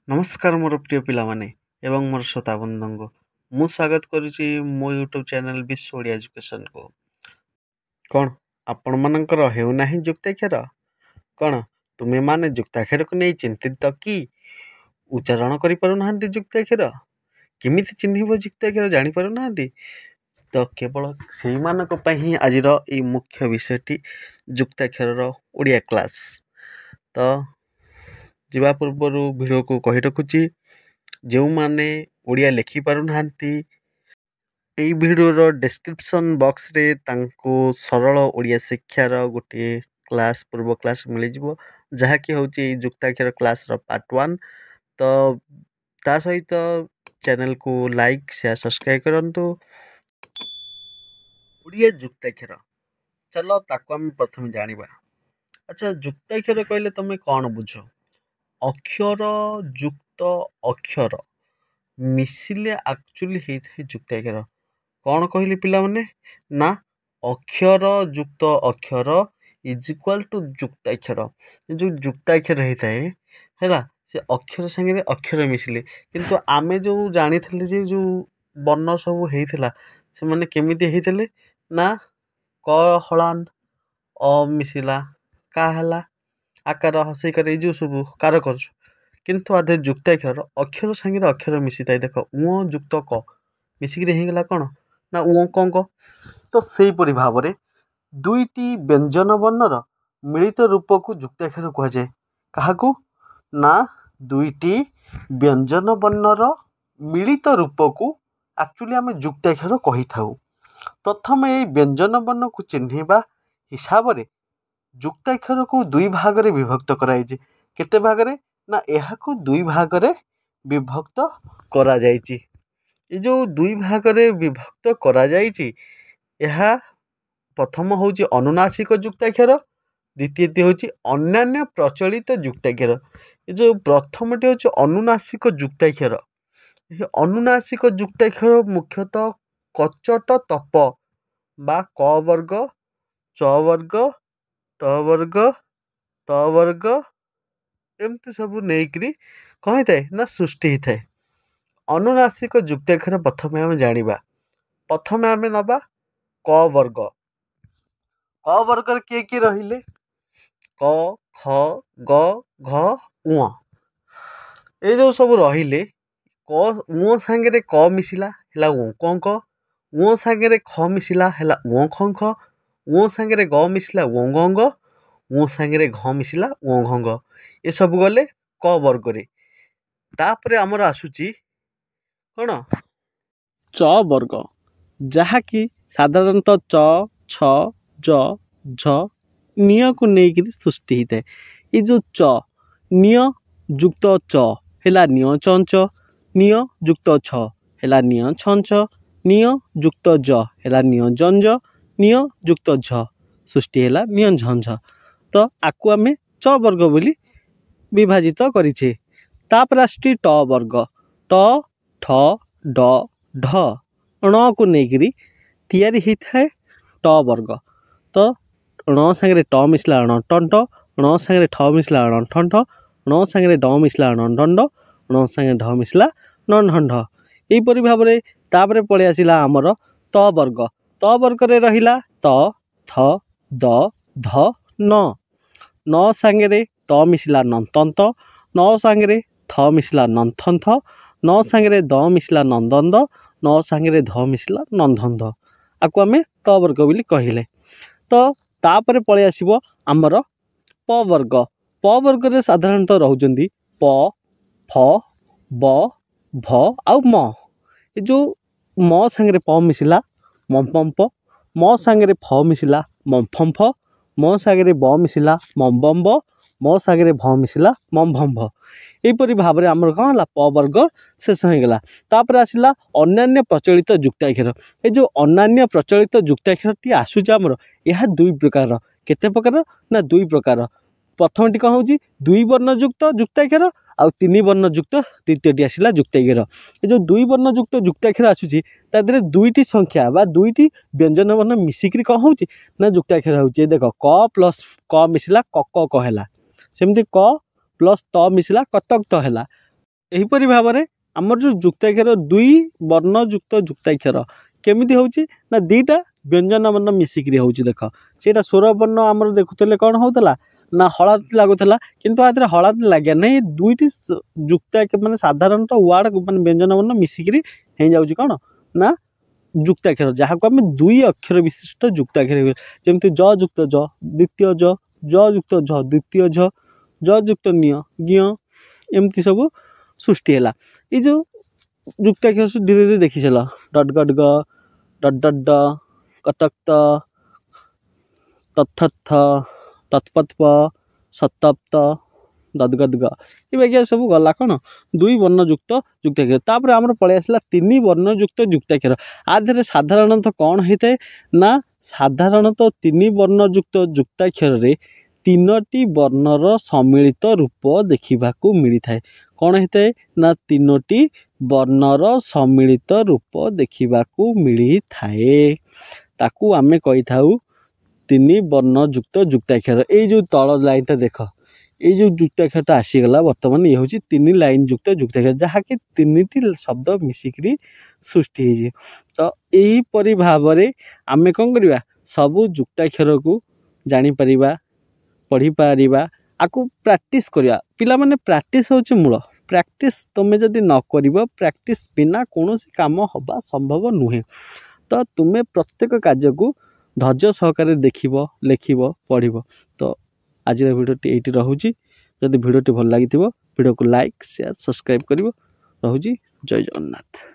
नमस्कार मोर प्रिय पिलामाने एवं मोर श्रोता बंधुंगो मु स्वागत करुछि मो यूट्यूब चैनल विश्व ओडिया एजुकेशन को। कौन आपण मानकर हेउ नाही जुक्ताक्षर? कौन तुमे माने जुक्ताक्षर को नहीं चिंतित कि उच्चारण करि पारु नाहंती जुक्ताक्षर केमिति चिन्हिब जुक्ताक्षर जानि पारु नाहंती? तो केवल सेही मानक पई ही आजिर ए मुख्य विषयटी जुक्ताक्षर ओडिया क्लास। तो जीवा पूर्व वीडियो को कहि रखुछि जो माने ओडिया लिखि पारु नाहंती एई वीडियो डिस्क्रिप्शन बॉक्स रे तांको सरल ओडिया शिक्षार गोटे क्लास पूर्व क्लास मिल जिवो जहा कि होछि जुक्ताक्षर क्लास रो पार्ट 1। तो ता सहित चैनल को लाइक शेयर सब्सक्राइब करंतु। ओडिया जुक्ताक्षर चलो ताको हम प्रथम जानिबा। अच्छा जुक्ताक्षर कहले तमे कोन बुझो? अक्षर जुक्त अक्षर मिसिले एक्चुअली हेइ जुक्ताक्षर। कौन कहली पिला माने ना अक्षर जुक्त अक्षर इज इक्वल टू जुक्ताक्षर। जो जुक्ताक्षर होता है हैला से अक्षर संगे अक्षर मिसिले किंतु आमे जो जानी थले जे जो वर्ण सब हेइथिला से माने केमिति हेइथिले ना क हलान अ मिसिला का हला आकार हसई करे जो सब कार कर किंतु आधे जुक्ताक्षर अक्षर संगे अक्षर मिसिताय देख उ जुक्त क मिसिक रे हेगला कोन ना उ कंक। तो सेही परि भाबरे दुईटी व्यंजन वर्णर मिलित रूप को जुक्ताक्षर कह जाए। काहाकू ना दुईटी व्यंजन वर्णर मिलित रूप को एक्चुअली आमे जुक्ताक्षर कहि थाउ। प्रथम ए व्यंजन वर्ण को चिन्हिबा हिसाब रे जुक्ताक्षर को दुई भाग रे विभक्त कराई जे। केते भाग रे ना एहा को दुई भाग रे विभक्त करा जाईची। ये जो दुई भाग रे विभक्त करा जाईची यह प्रथम होची अनुनासिक जुक्ताक्षर द्वितीयटी होची अन्यान्य प्रचलित जुक्ताक्षर। ये जो प्रथमटी होची अनुनासिक जुक्ताक्षर ये अनुनासिक जुक्ताक्षर मुख्यतः कचट तप बा क वर्ग च वर्ग ट वर्ग त वर्ग एमती सब नेइकरी कहीं थाए ना सृष्टि ही थाए। अनुनासिक जुक्ताक्षर प्रथम आम जानिबा। प्रथम आम नबा क वर्ग। क वर्ग किए किए रहिले क ख ग घ उ ए जो सब रहिले क उ संगे क मिसिला हैला उ कंक उ संगे ख मिसिला हैला उ खंख उ संगे ग मिसिला उ गंग उ संगे घ मिसिला उ घंग ए सब गले क वर्ग रे। तापरे हमर आसुची कौन च वर्ग जहा कि साधारणतः च छ ज झ निय को नेइकरी सृष्टि हिते। ये जो च निय जुक्त च हेला निय चंच निय जुक्त छ हेला निय छंच निय जुक्त ज हेला निय जंज निय जुक्त झ सृष्टि हेला निय झंझ। तो आकु आमे च वर्ग बोली विभाजित करिछे। तापर आसटी ट वर्ग ट ठ ड ढ ण को नेइकरी तैयारी हिथाए ट वर्ग। तो ण संगे ट मिसला ण टंट ण संगे ठ मिसला ण ठंठ ण संगे ड मिसला ण डंड ण संगे ढ मिसला ण ढंढ। एही परि भाबरे तापरे पळे आसिला हमर त वर्ग। त वर्ग रे रहिला त थ द ध न न संगे त मिसला नंतंत न संगे थ मिसला नंथंथ न संगे द मिसला नंदंद न संगे ध मिसला नंदंद आकु आमे त वर्ग बोली कहिले। तो तापरे पळे आसीबो हमर प वर्ग। प वर्ग रे साधारणतः रहउजंदी प फ ब भ आउ म। ए जो म संगे प मिसिला मम पंप म संगे फ मिसिला मम फंफ म संगे ब मिसिला मम बम्ब म संगे भ मिसिला मम भम्भ। एपरि भाबरे हमर कौन हला प वर्ग शेष हो गला। तापर आसिला अन्यान्य प्रचलित जुक्ताक्षर। ए जो अन्यान्य प्रचलित जुक्ताक्षर टी आसुच हमर यह दुई प्रकार। केते प्रकार ना दुई प्रकार। प्रथमटी कौन होची दुई वर्ण युक्त जुक्ताक्षर आउ तीन वर्ण युक्त द्वितीयटी आसिला जुक्ताक्षर। ए जो दुई वर्ण युक्त जुक्ताक्षर आसुची ता देरे दुईटी संख्या बा दुईटी व्यंजन वर्ण मिसिकरी कौन होची ना जुक्ताक्षर होची। देख क प्लस क मिसिला क क कहला सेमती क प्लस त मिसिला कतक त हैला एहीपरि भाव में आमर जो जुक्ताक्षर दुई वर्णयुक्त जुक्ताक्षर केमिति होउची ना दीटा व्यंजन वर्ण मिसिक होउची देख सेटा स्वर वर्ण आमर देखुले कौन होता ना हलाद लगुला किंतु आदि हलाद लगे ना दुईटी जुक्ताक्षर माने साधारणतः वार्ड मान व्यंजन वर्ण मिसिक हो जाउची कौन ना जुक्ताक्षर जहाँ को आम दुई अक्षर विशिष्ट जुक्ताक्षर जमती ज युक्त ज द्वितीय ज युक्त झ द्वितीय झ ज युक्त निय ज्ञ एमती सब सृष्टि है ये जो जुक्ताक्षर से धीरे धीरे देखी चल डट गट ग डट डट ड कतक्त तत्थ तत्पत्प सत्तप्त गदगद ग ये सब गला कौन दुई वर्णयुक्त जुक्ताक्षर तापर आमर पलि आसला तीन वर्णयुक्त जुक्ताक्षर आधे साधारणतः कौन होता है ना साधारणतः तीन वर्णयुक्त जुक्ताक्षर रे तीनोटी वर्णर सम्मिलित रूप देखा मिलता है कौन होता है ना तीनोटी वर्णर सम्मिलित रूप देखा मिलता है ताकू आमे कही थाउ तीन वर्णयुक्त जुक्ताक्षर ये जो तल लाइन देख ये जो जुक्ताक्षर आसीगला बर्तमान ये हूँ तीन लाइन युक्त जुक्ताक्षर जहाँकि तीन शब्द मिसिक सृष्टि हो तो यहीपरि भाव में आमे कौन करवा सबू जुक्ताक्षर को जानीपर पढ़ी पारिबा आकु प्रैक्टिस करिया पिला माने प्रैक्टिस होची मूल प्रैक्टिस तुमे जदि न करिवो प्रैक्टिस बिना कोनोसी काम होबा संभव नुहे तो तुमे प्रत्येक कार्य को धैर्य सहकारे देखिबो लेखिबो पढ़िबो तो आज भिडियोटी एटी रहुची जदि भिडियोटी भल लागिथिबो भिडियो को लाइक शेयर सब्सक्राइब करिवो रहुची जय जगन्नाथ।